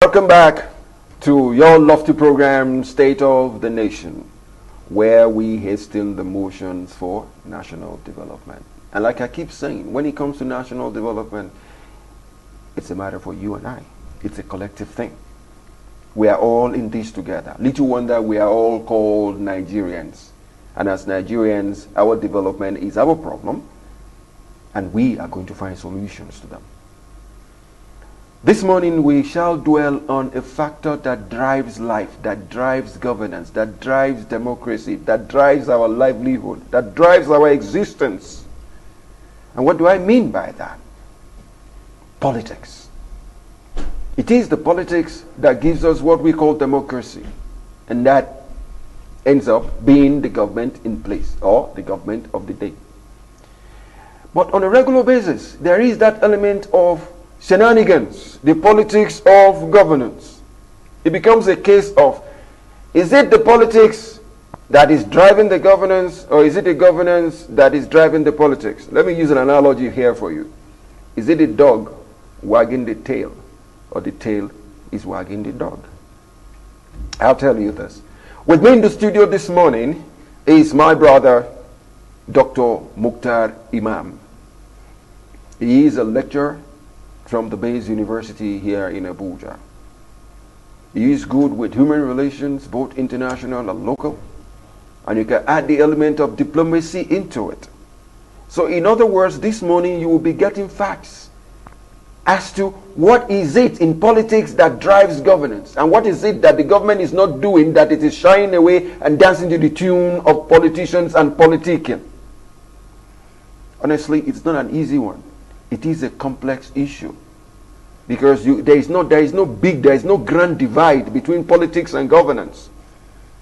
Welcome back to your lofty program, State of the Nation, where we hasten the motions for national development. And like I keep saying, when it comes to national development, it's a matter for you and I. It's a collective thing. We are all in this together. Little wonder we are all called Nigerians. And as Nigerians, our development is our problem, and we are going to find solutions to them. This morning we shall dwell on a factor that drives life, that drives governance, that drives democracy, that drives our livelihood, that drives our existence. And what do I mean by that? Politics. It is the politics that gives us what we call democracy, and that ends up being the government in place, or the government of the day. But on a regular basis, there is that element of shenanigans, the politics of governance. It becomes a case of, is it the politics that is driving the governance, or is it the governance that is driving the politics? Let me use an analogy here for you. Is it the dog wagging the tail, or the tail is wagging the dog? I'll tell you this. With me in the studio this morning is my brother, Dr. Mukhtar Imam. He is a lecturer from the Bayes University here in Abuja. He is good with human relations, both international and local, and you can add the element of diplomacy into it. So in other words, this morning you will be getting facts as to what is it in politics that drives governance, and what is it that the government is not doing, that it is shying away and dancing to the tune of politicians and politicking. Honestly, it's not an easy one. It is a complex issue, because there is no grand divide between politics and governance.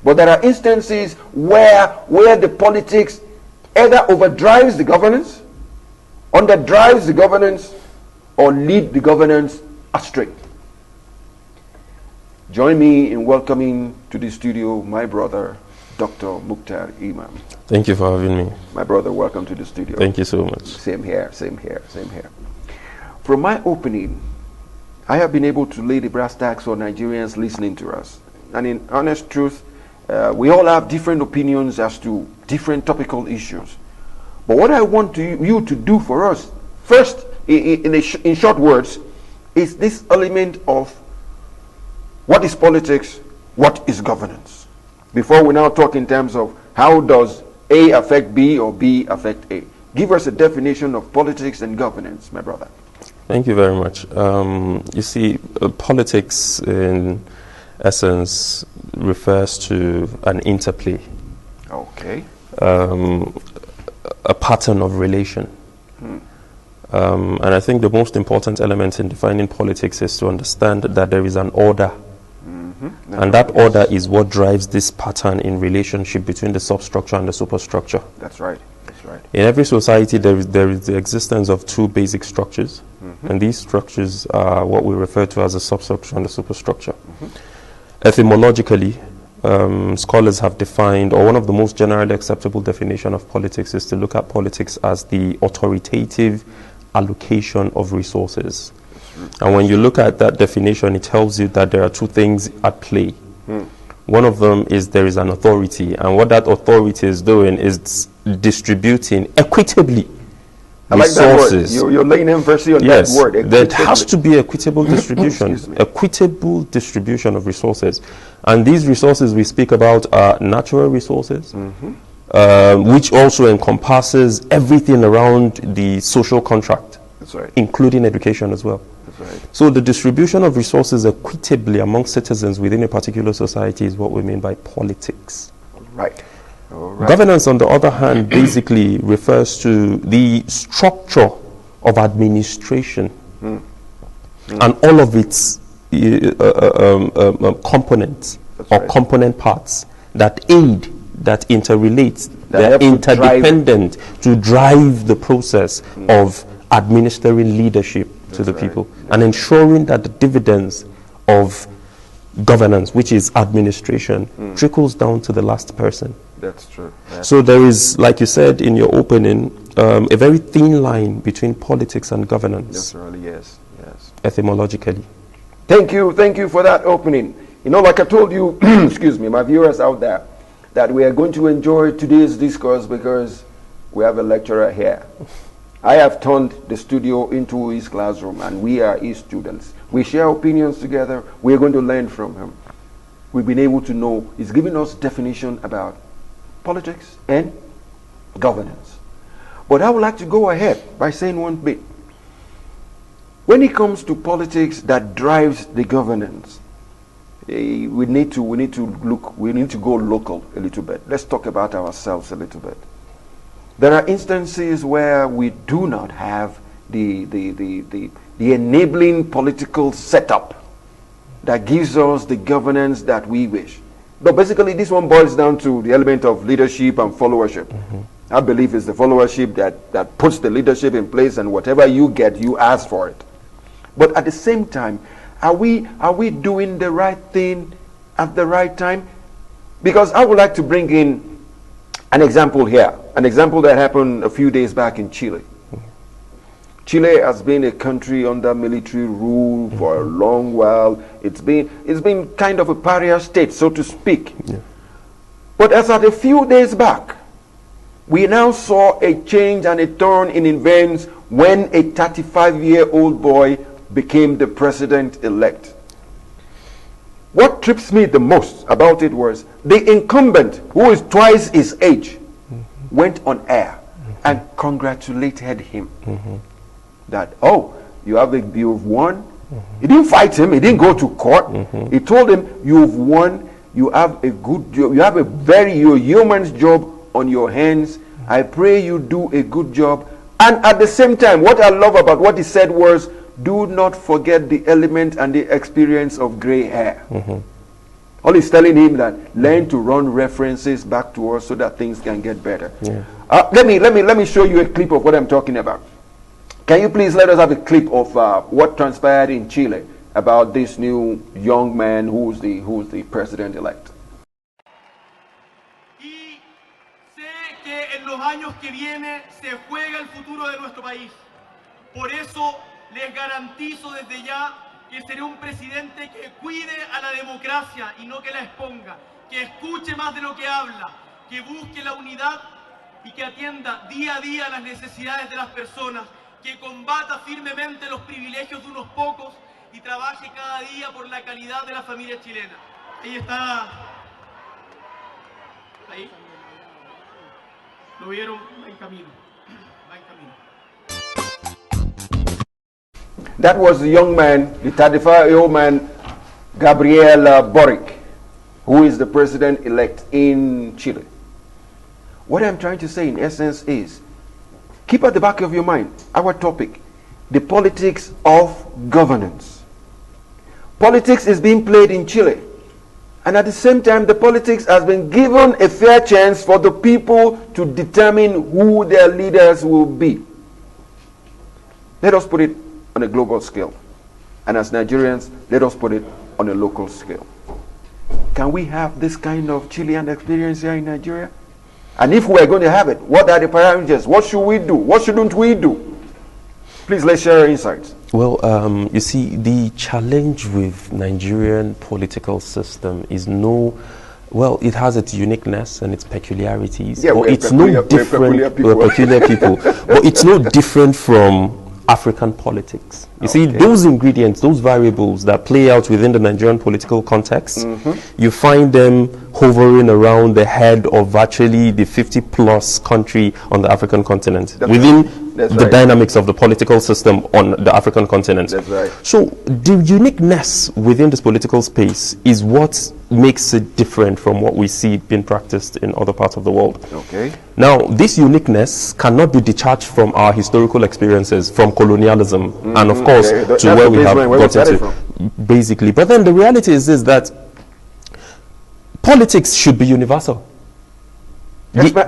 But there are instances where the politics either overdrives the governance, underdrives the governance, or lead the governance astray. Join me in welcoming to the studio my brother, Dr. Mukhtar Imam. Thank you for having me. My brother, welcome to the studio. Thank you so much. Same here. From my opening, I have been able to lay the brass tacks for Nigerians listening to us. And in honest truth, we all have different opinions as to different topical issues. But what I want you to do for us, first, in short words, is this element of what is politics, what is governance. Before we now talk in terms of how does A affect B or B affect A. Give us a definition of politics and governance, my brother. Thank you very much. You see, politics in essence refers to an interplay. Okay. A pattern of relation. And I think the most important element in defining politics is to understand that there is an order. And that order is what drives this pattern in relationship between the substructure and the superstructure. That's right. In every society, there is the existence of two basic structures. And these structures are what we refer to as the substructure and the superstructure. Etymologically, scholars have defined, or one of the most generally acceptable definition of politics is to look at politics as the authoritative allocation of resources. And when you look at that definition, it tells you that there are two things at play. One of them is there is an authority, and what that authority is doing is distributing equitably resources. Like that word. You're laying emphasis on that word. There has to be equitable distribution, equitable distribution of resources. And these resources we speak about are natural resources, which also encompasses everything around the social contract. That's right. Including education as well. That's right. So the distribution of resources equitably among citizens within a particular society is what we mean by politics. Right. Governance, on the other hand, basically refers to the structure of administration and all of its components component parts that aid, that interrelate, they're interdependent to drive the process of administering leadership to the people and ensuring that the dividends of governance, which is administration, trickles down to the last person. That's true. So there is, like you said in your opening, a very thin line between politics and governance. Yes. Etymologically. Thank you for that opening. You know, like I told you, excuse me, my viewers out there, that we are going to enjoy today's discourse because we have a lecturer here. I have turned the studio into his classroom, and we are his students. We share opinions together. We are going to learn from him. We've been able to know, he's giving us definition about politics and governance. But I would like to go ahead by saying one bit. When it comes to politics that drives the governance, we need to go local a little bit. Let's talk about ourselves a little bit. There are instances where we do not have the enabling political setup that gives us the governance that we wish. But basically, this one boils down to the element of leadership and followership. I believe it's the followership that puts the leadership in place, and whatever you get, you ask for it. But at the same time, are we doing the right thing at the right time? Because I would like to bring in an example here, an example that happened a few days back in Chile. Chile has been a country under military rule for a long while. It's been kind of a pariah state, so to speak. Yeah. But as at a few days back, we now saw a change and a turn in events when a 35-year-old boy became the president-elect. What trips me the most about it was the incumbent, who is twice his age, went on air and congratulated him. That, oh, you've won. He didn't fight him. He didn't go to court. He told him, you've won. You have a good job. You have your yeoman's job on your hands. I pray you do a good job. And at the same time, what I love about what he said was, do not forget the element and the experience of gray hair. All he's telling him that learn to run references back to us so that things can get better. Yeah. Let me show you a clip of what I'm talking about. Can you please let us have a clip of what transpired in Chile about this new young man who's the president-elect? Y sé que en los años que viene se juega el futuro de nuestro país. Por eso les garantizo desde ya que seré un presidente que cuide a la democracia y no que la exponga, que escuche más de lo que habla, que busque la unidad y que atienda día a día las necesidades de las personas, que combata firmemente los privilegios de unos pocos y trabaje cada día por la calidad de la familia chilena. Ahí está. Ahí. ¿Lo vieron? Va en camino. Va en camino. That was the young man, the 35-year-old man, Gabriel Boric, who is the president-elect in Chile. What I'm trying to say in essence is, keep at the back of your mind our topic, the politics of governance. Politics is being played in Chile. And at the same time, the politics has been given a fair chance for the people to determine who their leaders will be. Let us put it on a global scale. And as Nigerians, let us put it on a local scale. Can we have this kind of Chilean experience here in Nigeria? And if we're going to have it, what are the parameters? What should we do? What shouldn't we do? Please, let's share our insights. Well, you see, the challenge with Nigerian political system is it has its uniqueness and its peculiarities. Yeah, but it's no different. We're peculiar people. But it's no different from African politics. You see, those ingredients, those variables that play out within the Nigerian political context, you find them hovering around the head of virtually the 50-plus country on the African continent, within the dynamics of the political system on the African continent. That's right. So the uniqueness within this political space is what makes it different from what we see being practiced in other parts of the world. Okay. Now, this uniqueness cannot be detached from our historical experiences, from colonialism, and of course, to where we have gotten to, basically. But then the reality is that politics should be universal. The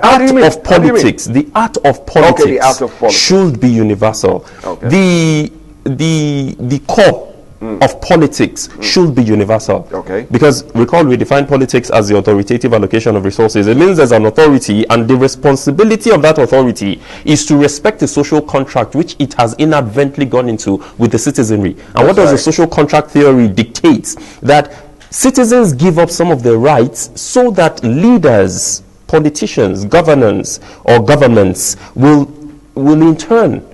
art of politics should be universal. Okay. The core of politics should be universal. Okay. Because recall, we define politics as the authoritative allocation of resources. It means there's an authority, and the responsibility of that authority is to respect the social contract which it has inadvertently gone into with the citizenry. And what does the social contract theory dictate? That citizens give up some of their rights so that leaders, politicians, governance, or governments will in turn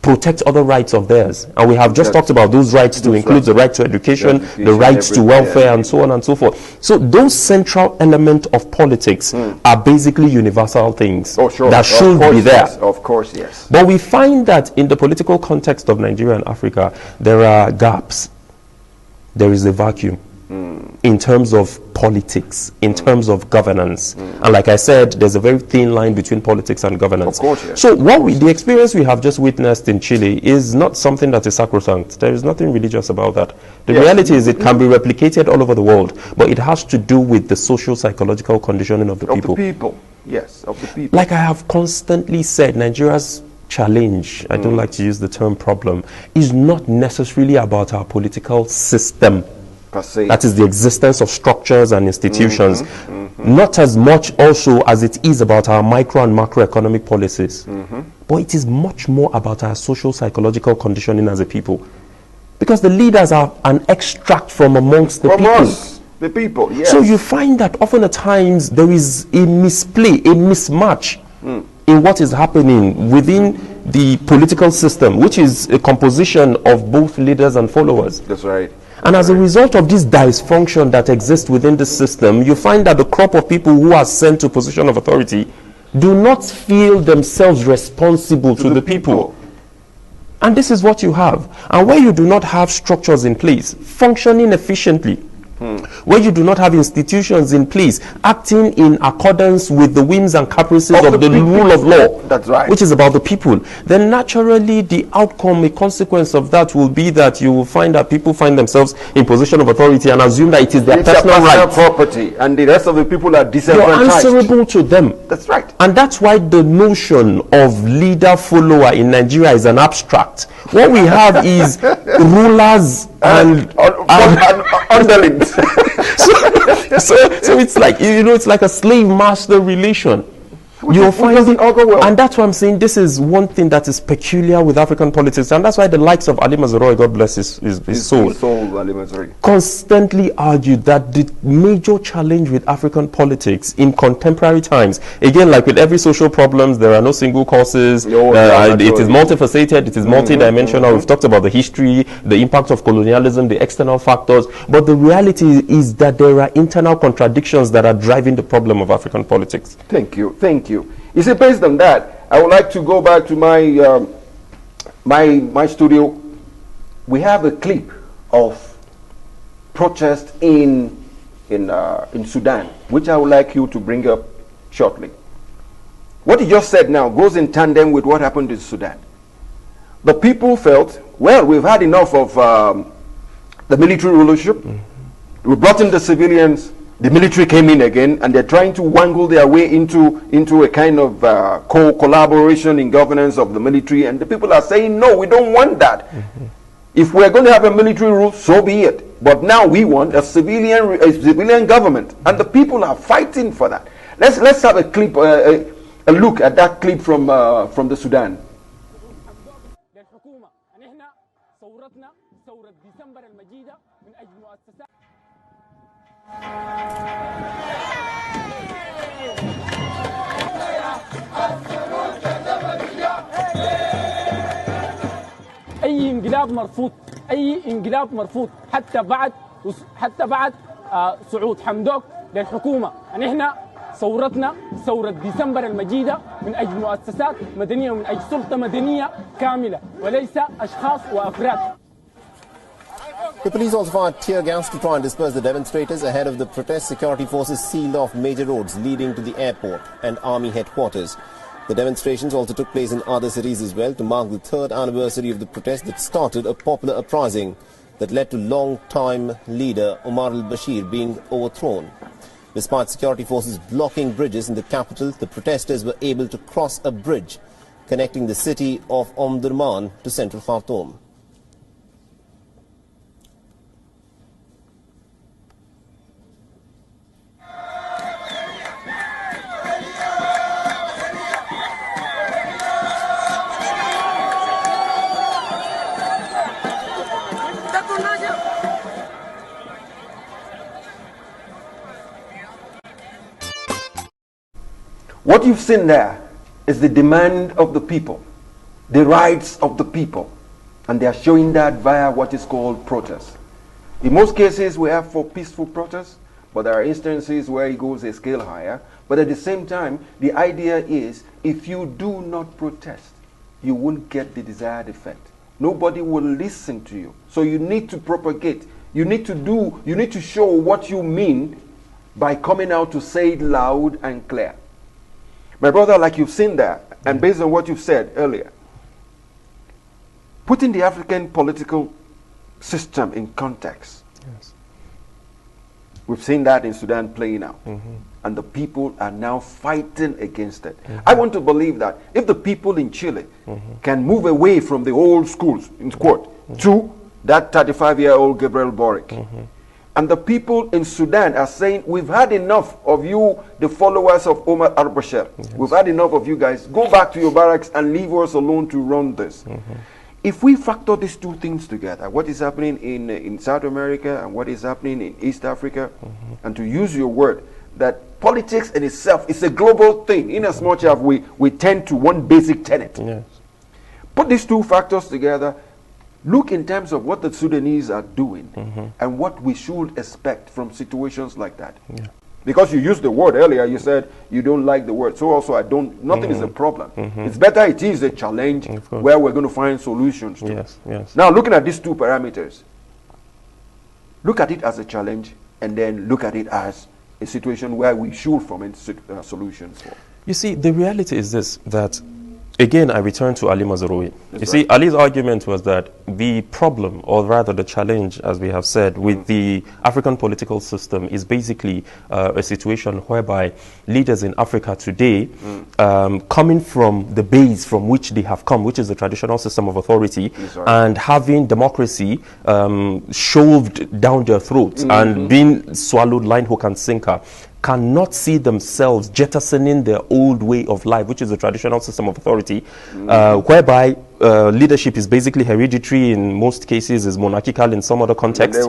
protect other rights of theirs. And we have just talked about those rights to include the right to education, the rights to welfare, and so on and so forth. So those central elements of politics are basically universal things that should be there. Yes. Of course, yes. But we find that in the political context of Nigeria and Africa, there are gaps. There is a vacuum in terms of politics, in terms of governance. And like I said, there's a very thin line between politics and governance. Of course, yes. So the experience we have just witnessed in Chile is not something that is sacrosanct. There is nothing religious about that. The reality is it can be replicated all over the world, but it has to do with the social psychological conditioning of the people. Of the people, yes, of the people. Like I have constantly said, Nigeria's challenge, I don't like to use the term problem, is not necessarily about our political system. That is the existence of structures and institutions, not as much also as it is about our micro and macroeconomic policies, but it is much more about our social psychological conditioning as a people, because the leaders are an extract from amongst the people. Us, the people, yes. So you find that often at times there is a misplay, a mismatch in what is happening within the political system, which is a composition of both leaders and followers. That's right. And as a result of this dysfunction that exists within the system, you find that the crop of people who are sent to position of authority do not feel themselves responsible to the people. And this is what you have. And where you do not have structures in place, functioning efficiently, where you do not have institutions in place acting in accordance with the whims and caprices of the rule of law, that's right, which is about the people, then naturally the outcome, a consequence of that will be that you will find that people find themselves in position of authority and assume that it is their personal right, property, and the rest of the people are disenfranchised. You're answerable to them. That's right. And that's why the notion of leader-follower in Nigeria is an abstract. What we have is rulers and underlings. so it's like, it's like a slave-master relation. You're finding, and that's why I'm saying this is one thing that is peculiar with African politics, and that's why the likes of Ali Mazrui, God bless his soul, constantly argued that the major challenge with African politics in contemporary times, again, like with every social problems, there are no single causes, it is multifaceted, it is multidimensional. We've talked about the history, the impact of colonialism, the external factors, but the reality is that there are internal contradictions that are driving the problem of African politics. Thank you. You see, based on that, I would like to go back to my my studio. We have a clip of protest in Sudan, which I would like you to bring up shortly. What you just said now goes in tandem with what happened in Sudan. The people felt, well, we've had enough of the military rulership. We brought in the civilians. The military came in again, and they're trying to wangle their way into a kind of collaboration in governance of the military. And the people are saying, no, we don't want that. If we're going to have a military rule, so be it. But now we want a civilian government, and the people are fighting for that. Let's have a clip, a look at that clip from the Sudan. أي انقلاب مرفوض، أي انقلاب مرفوض حتى بعد صعود حمدوك للحكومة. نحن ثورتنا ثورة ديسمبر المجيدة من أجل مؤسسات مدنية ومن أجل سلطة مدنية كاملة وليس أشخاص وأفراد. The police also fired tear gas to try and disperse the demonstrators. Ahead of the protest, security forces sealed off major roads leading to the airport and army headquarters. The demonstrations also took place in other cities as well to mark the 3rd anniversary of the protest that started a popular uprising that led to long-time leader Omar al-Bashir being overthrown. Despite security forces blocking bridges in the capital, the protesters were able to cross a bridge connecting the city of Omdurman to central Khartoum. What you've seen there is the demand of the people, the rights of the people, and they are showing that via what is called protest. In most cases, we have for peaceful protests, but there are instances where it goes a scale higher. But at the same time, the idea is if you do not protest, you won't get the desired effect. Nobody will listen to you. So you need to propagate. You need to show what you mean by coming out to say it loud and clear. My brother, like you've seen there, and based on what you've said earlier, putting the African political system in context. Yes. We've seen that in Sudan playing out. And the people are now fighting against it. I want to believe that if the people in Chile can move away from the old schools, in quote, to that 35-year-old Gabriel Boric, and the people in Sudan are saying, we've had enough of you, the followers of Omar al-Bashir. We've had enough of you guys. Go back to your barracks and leave us alone to run this. If we factor these two things together, what is happening in South America and what is happening in East Africa, and to use your word, that politics in itself is a global thing, in as much as we tend to one basic tenet. Yes. Put these two factors together, look in terms of what the Sudanese are doing and what we should expect from situations like that. Yeah. Because you used the word earlier, you said you don't like the word. So also nothing is a problem. It's better it is a challenge where we're going to find solutions to. Yes, yes. Now looking at these two parameters, look at it as a challenge and then look at it as a situation where we should find solutions for. You see, the reality is this, that again, I return to Ali Mazrui. You see, Ali's argument was that the problem, or rather the challenge, as we have said, with the African political system is basically a situation whereby leaders in Africa today, coming from the base from which they have come, which is the traditional system of authority, and having democracy shoved down their throats and being swallowed line, hook, and sinker, cannot see themselves jettisoning their old way of life, which is a traditional system of authority, whereby leadership is basically hereditary in most cases, is monarchical in some other context.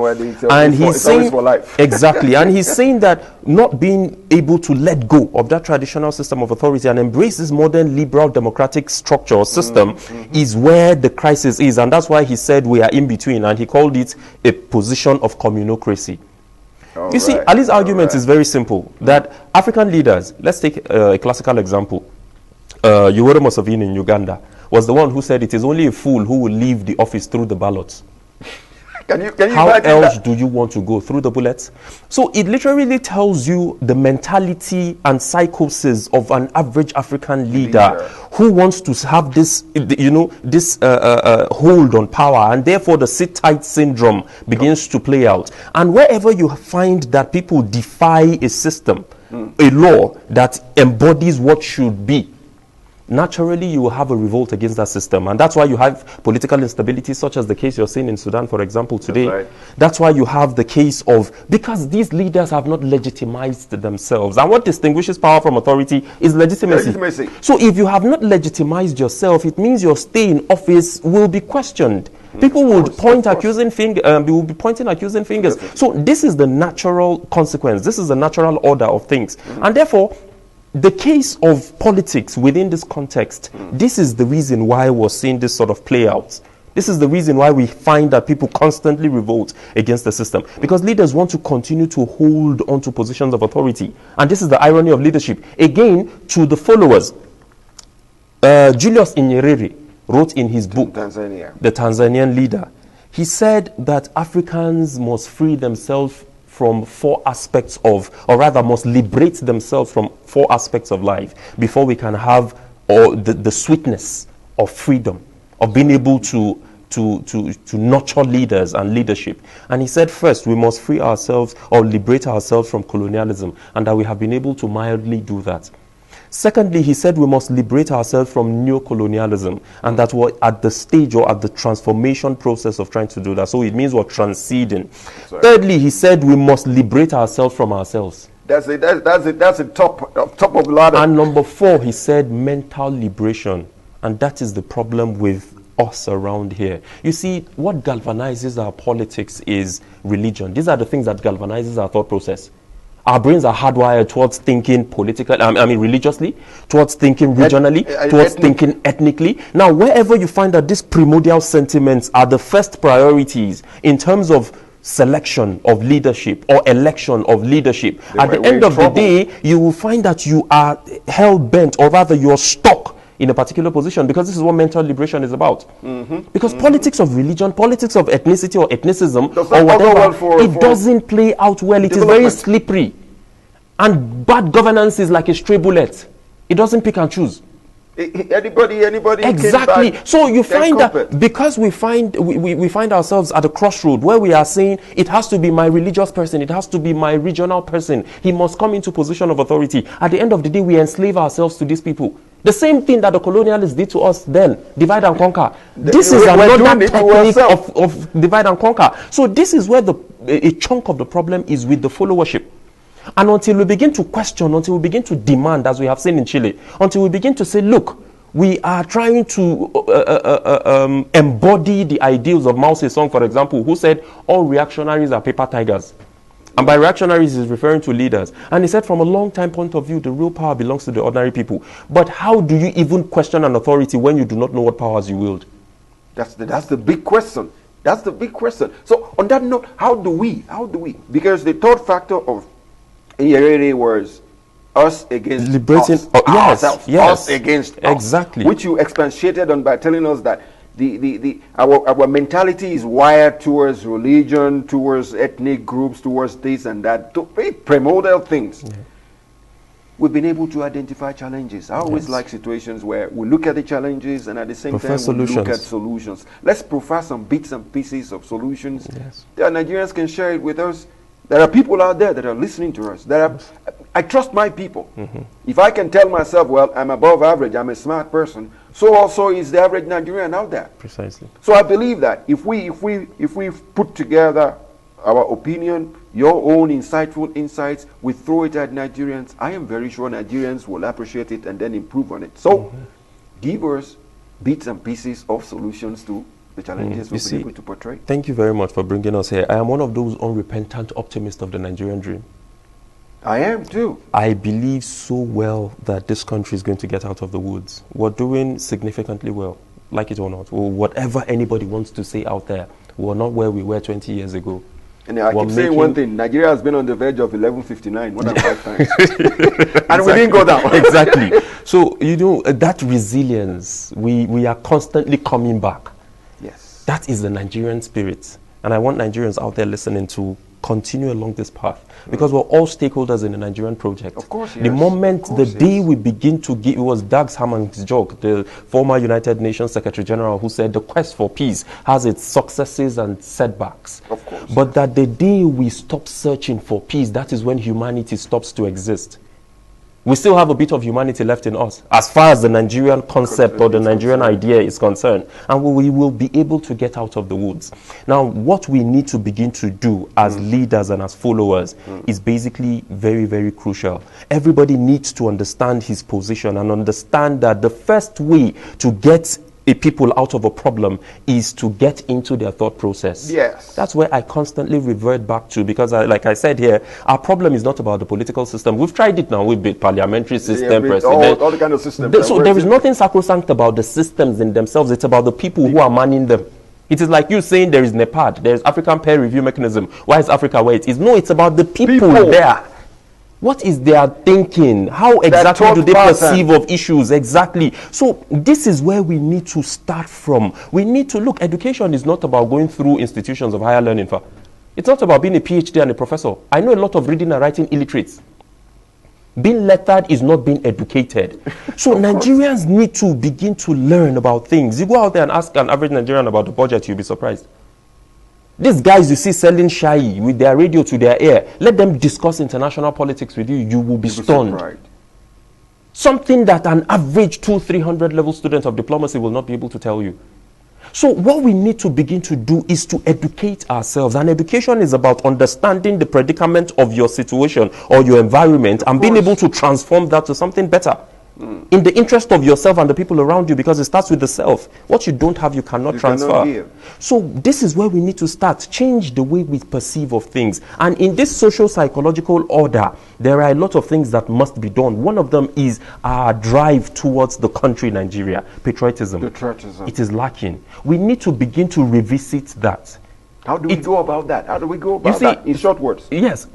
And he's saying, exactly, and he's saying that not being able to let go of that traditional system of authority and embrace this modern liberal democratic structure or system is where the crisis is. And that's why he said we are in between, and he called it a position of communocracy. You see, Ali's argument is very simple, that African leaders, let's take a classical example. Yoweri Museveni in Uganda was the one who said it is only a fool who will leave the office through the ballots. Can you How else do you want to go? Through the bullets? So it literally tells you the mentality and psychosis of an average African leader who wants to have this, this hold on power, and therefore the sit-tight syndrome begins to play out. And wherever you find that people defy a system, a law that embodies what should be, naturally you will have a revolt against that system. And that's why you have political instability, such as the case you're seeing in Sudan, for example, today. That's why you have the case of, because these leaders have not legitimized themselves. And what distinguishes power from authority is legitimacy. So if you have not legitimized yourself, it means your stay in office will be questioned. People will point accusing will be pointing accusing fingers. So this is the natural consequence. This is the natural order of things. And therefore, the case of politics within this context, this is the reason why we're seeing this sort of play out. This is the reason why we find that people constantly revolt against the system. Because leaders want to continue to hold on to positions of authority. And this is the irony of leadership. Again, to the followers, Julius Nyerere wrote in his book, The Tanzanian Leader, he said that Africans must free themselves from four aspects of, or rather must liberate themselves from four aspects of life before we can have the sweetness of freedom, of being able to nurture leaders and leadership. And he said, first, we must free ourselves or liberate ourselves from colonialism, and that we have been able to mildly do that. Secondly, he said we must liberate ourselves from neocolonialism, and that we're at the stage or at the transformation process of trying to do that. So it means we're transcending. Thirdly, he said we must liberate ourselves from ourselves. That's the top of the ladder. And number four, he said mental liberation. And that is the problem with us around here. You see, what galvanizes our politics is religion. These are the things that galvanizes our thought process. Our brains are hardwired towards thinking religiously, towards thinking regionally, towards thinking ethnically. Now, wherever you find that these primordial sentiments are the first priorities in terms of selection of leadership or election of leadership, at the end of the day, you will find that you are hell-bent, or rather you're stuck in a particular position, because this is what mental liberation is about. Because politics of religion, politics of ethnicity or ethnicism or whatever, it doesn't play out well. It is very slippery. And bad governance is like a stray bullet. It doesn't pick and choose. Anybody exactly. So you find that because we find ourselves at a crossroad where we are saying it has to be my religious person, it has to be my regional person, he must come into position of authority. At the end of the day, we enslave ourselves to these people. The same thing that the colonialists did to us then, divide and conquer. This is another technique of divide and conquer. So this is where a chunk of the problem is with the followership. And until we begin to question, until we begin to demand, as we have seen in Chile, until we begin to say, look, we are trying to embody the ideals of Mao Zedong, for example, who said all reactionaries are paper tigers. And by reactionaries, he's referring to leaders. And he said from a long time point of view, the real power belongs to the ordinary people. But how do you even question an authority when you do not know what powers you wield? That's the big question. That's the big question. So on that note, how do we? Because the third factor of Nyerere was us against liberating ourselves, yes, us against exactly us, which you expatiated on by telling us that our mentality is wired towards religion, towards ethnic groups, towards this and that, to very primordial things. Yeah. We've been able to identify challenges. I always like situations where we look at the challenges and at the same time we look at solutions. Let's profile some bits and pieces of solutions. Yes. The Nigerians can share it with us. There are people out there that are listening to us. I trust my people. If I can tell myself, well, I'm above average, I'm a smart person, so also is the average Nigerian out there. Precisely. So I believe that if we put together our opinion, your own insightful insights, we throw it at Nigerians, I am very sure Nigerians will appreciate it and then improve on it. So give us bits and pieces of solutions to the challenges we've been able to portray. Thank you very much for bringing us here. I am one of those unrepentant optimists of the Nigerian dream. I am too. I believe so well that this country is going to get out of the woods. We're doing significantly well, like it or not, or whatever anybody wants to say out there. We're not where we were 20 years ago. And I keep saying one thing, Nigeria has been on the verge of 1159 more than 5 times. And we didn't go down. Exactly. So, that resilience, we are constantly coming back. Yes. That is the Nigerian spirit. And I want Nigerians out there listening to continue along this path, because we're all stakeholders in the Nigerian project. Of course, yes. The moment, the day we begin to give, it was Dag Hammarskjöld's joke, the former United Nations Secretary General, who said the quest for peace has its successes and setbacks. Of course. But that the day we stop searching for peace, that is when humanity stops to exist. We still have a bit of humanity left in us, as far as the Nigerian concept or the Nigerian idea is concerned. And we will be able to get out of the woods. Now, what we need to begin to do as leaders and as followers is basically very, very crucial. Everybody needs to understand his position and understand that the first way to get people out of a problem is to get into their thought process. Yes. That's where I constantly revert back to, because like I said here, our problem is not about the political system. We've tried it now. We've built parliamentary system, president. All the kind of systems. So there is nothing sacrosanct about the systems in themselves. It's about the people who are manning them. It is like you saying there is NEPAD, there is African peer review mechanism. Why is Africa where it is? No, it's about the people there. What is their thinking? How exactly do they perceive of issues? Exactly. So this is where we need to start from. We need to look. Education is not about going through institutions of higher learning. It's not about being a PhD and a professor. I know a lot of reading and writing illiterates. Being lettered is not being educated. So Nigerians need to begin to learn about things. You go out there and ask an average Nigerian about the budget, you'll be surprised. These guys you see selling shy with their radio to their ear, let them discuss international politics with you, you will be stunned. Something that an average 200-300 level student of diplomacy will not be able to tell you. So what we need to begin to do is to educate ourselves. And education is about understanding the predicament of your situation or your environment and being able to transform that to something better. in the interest of yourself and the people around you, because it starts with the self. What you don't have, you cannot transfer. So this is where we need to start. Change the way we perceive of things. And in this social psychological order, there are a lot of things that must be done. One of them is our drive towards the country Nigeria, patriotism. Patriotism. It is lacking. We need to begin to revisit that. How do we go about that? How do we go about that? In short words. Yes.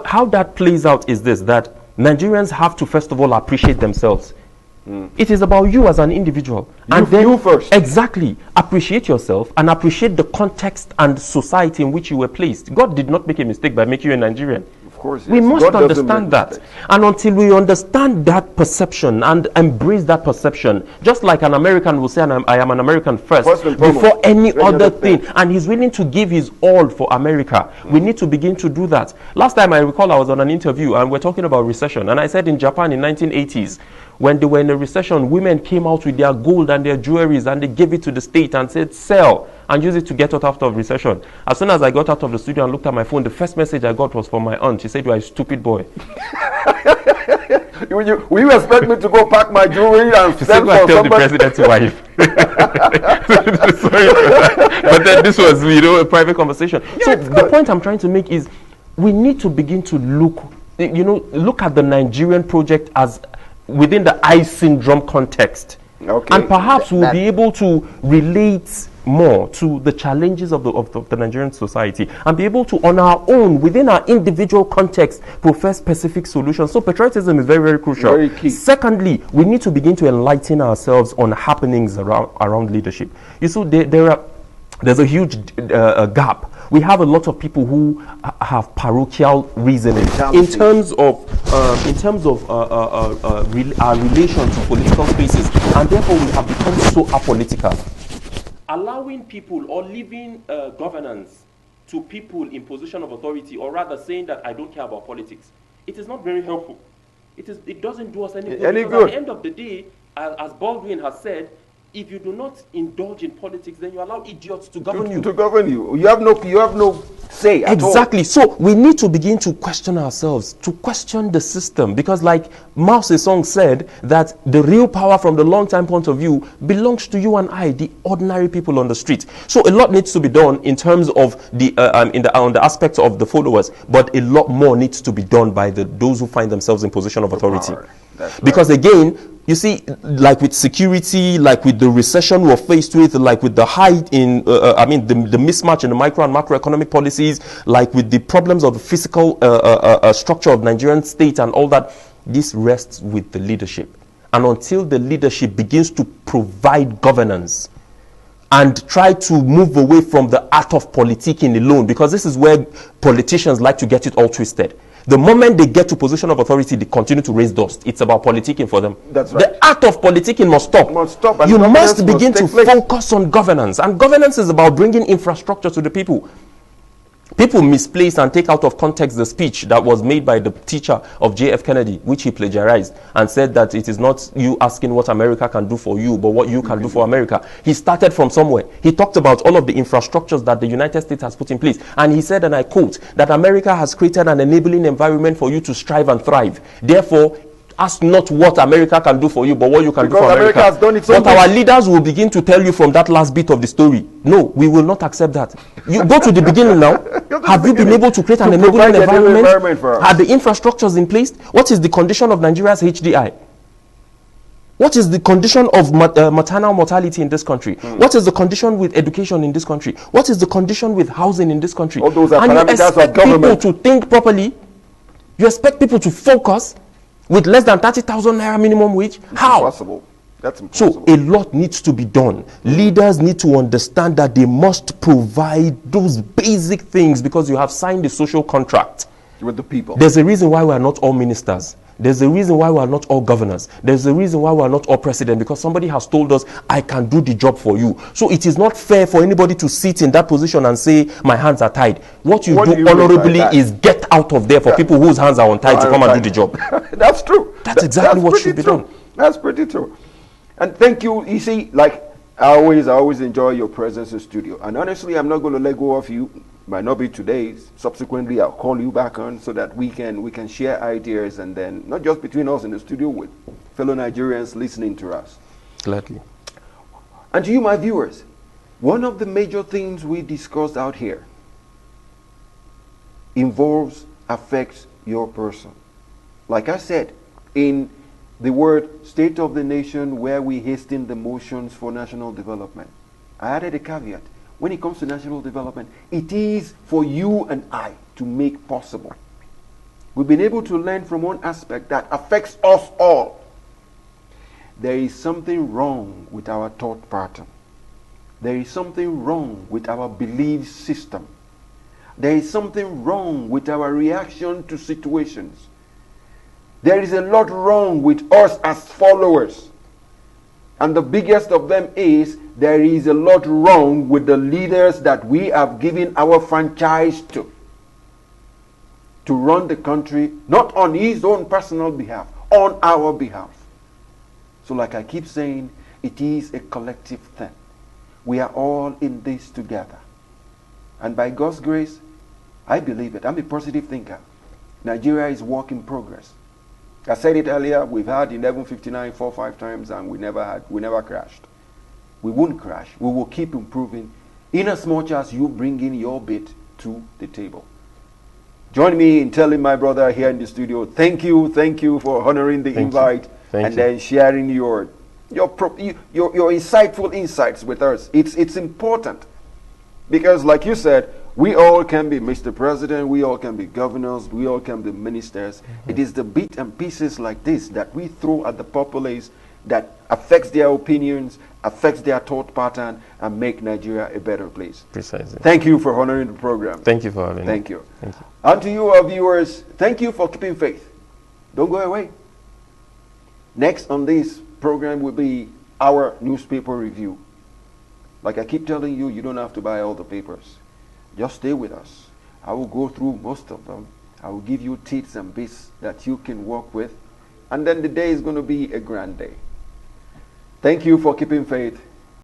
How that plays out is this, that Nigerians have to first of all appreciate themselves. It is about you as an individual. And then you first. Exactly. Appreciate yourself and appreciate the context and society in which you were placed. God did not make a mistake by making you a Nigerian. Of course, yes. We must understand that. And until we understand that perception and embrace that perception, just like an American will say, I am an American first before any other thing. And he's willing to give his all for America. We need to begin to do that. Last time I recall I was on an interview and we're talking about recession. And I said in Japan in 1980s, when they were in a recession, women came out with their gold and their jewelries and they gave it to the state and said, sell and use it to get out of recession. As soon as I got out of the studio and looked at my phone, the first message I got was from my aunt. She said, you are a stupid boy. Will you expect me to go pack my jewelry and she sell said, for tell the president's wife. Sorry for that. But then this was, a private conversation. So the point I'm trying to make is we need to begin to look at the Nigerian project as within the I syndrome context. Okay. And perhaps we'll be able to relate more to the challenges of the Nigerian society and be able to, on our own, within our individual context, profess specific solutions. So patriotism is very, very crucial. Very key. Secondly, we need to begin to enlighten ourselves on happenings around leadership. You see, there's a huge gap. We have a lot of people who have parochial reasoning in terms of our relation to political spaces, and therefore we have become so apolitical. Allowing people or leaving governance to people in position of authority, or rather saying that I don't care about politics, it is not very helpful. It doesn't do us any good. At the end of the day, as Baldwin has said, if you do not indulge in politics, then you allow idiots to govern you. To govern you. You have no say at all. Exactly. So we need to begin to question ourselves, to question the system. Because like Mao Zedong said, that the real power from the long-time point of view belongs to you and I, the ordinary people on the street. So a lot needs to be done in terms of on the aspects of the followers, but a lot more needs to be done by those who find themselves in position of authority. Because again, you see, like with security, like with the recession we're faced with, like with the height in, the mismatch in the micro and macroeconomic policies, like with the problems of the physical structure of Nigerian state and all that, this rests with the leadership. And until the leadership begins to provide governance and try to move away from the art of politicking alone, because this is where politicians like to get it all twisted. The moment they get to position of authority, they continue to raise dust. It's about politicking for them. That's right. The art of politicking must stop. And you must begin to focus on governance. And governance is about bringing infrastructure to the people. People misplace and take out of context the speech that was made by the teacher of J.F. Kennedy, which he plagiarized, and said that it is not you asking what America can do for you, but what you can do for America. He started from somewhere. He talked about all of the infrastructures that the United States has put in place. And he said, and I quote, that America has created an enabling environment for you to strive and thrive. Therefore, ask not what America can do for you, but what you can do for America. Has done its own But our leaders will begin to tell you from that last bit of the story. No, we will not accept that. You go to the beginning now. Have you been able to create an enabling environment? Are the infrastructures in place? What is the condition of Nigeria's HDI? What is the condition of maternal mortality in this country? What is the condition with education in this country? What is the condition with housing in this country? All those are and parameters you expect of government. people to think properly. You expect people to focus with less than 30,000 naira minimum wage? How? Impossible. That's impossible. So a lot needs to be done. Leaders need to understand that they must provide those basic things because you have signed a social contract with the people. There's a reason why we are not all ministers. There's a reason why we are not all governors. There's a reason why we are not all president, because somebody has told us, I can do the job for you. So it is not fair for anybody to sit in that position and say, my hands are tied. What you do honorably is get out of there for people whose hands are untied to come and do the job. That's true. That's exactly what should be done. That's pretty true. And thank you. You see, like I always enjoy your presence in studio. And honestly, I'm not going to let go of you. Might not be today. Subsequently, I'll call you back on so that we can share ideas, and then not just between us in the studio, with fellow Nigerians listening to us. Gladly. And to you, my viewers, one of the major things we discussed out here affects your person. Like I said, in the word state of the nation, where we hasten the motions for national development, I added a caveat. When it comes to national development, it is for you and I to make possible. We've been able to learn from one aspect that affects us all. There is something wrong with our thought pattern. There is something wrong with our belief system. There is something wrong with our reaction to situations. There is a lot wrong with us as followers. And the biggest of them is there is a lot wrong with the leaders that we have given our franchise to run the country, not on his own personal behalf, on our behalf. So like I keep saying, it is a collective thing. We are all in this together. And by God's grace, I believe it. I'm a positive thinker. Nigeria is work in progress. I said it earlier, we've had 1159 4-5 times and we never crashed. We won't crash. We will keep improving in as much as you bring in your bit to the table. Join me in telling my brother here in the studio, thank you for honoring the invite and then sharing your insightful insights with us. It's important because, like you said, we all can be Mr. President, we all can be governors, we all can be ministers. It is the bits and pieces like this that we throw at the populace that affects their opinions, affects their thought pattern, and make Nigeria a better place. Precisely. Thank you for honoring the program. Thank you for having me. Thank you. Thank you. And to you, our viewers, thank you for keeping faith. Don't go away. Next on this program will be our newspaper review. Like I keep telling you, you don't have to buy all the papers. Just stay with us. I will go through most of them. I will give you tips and bits that you can work with. And then the day is going to be a grand day. Thank you for keeping faith.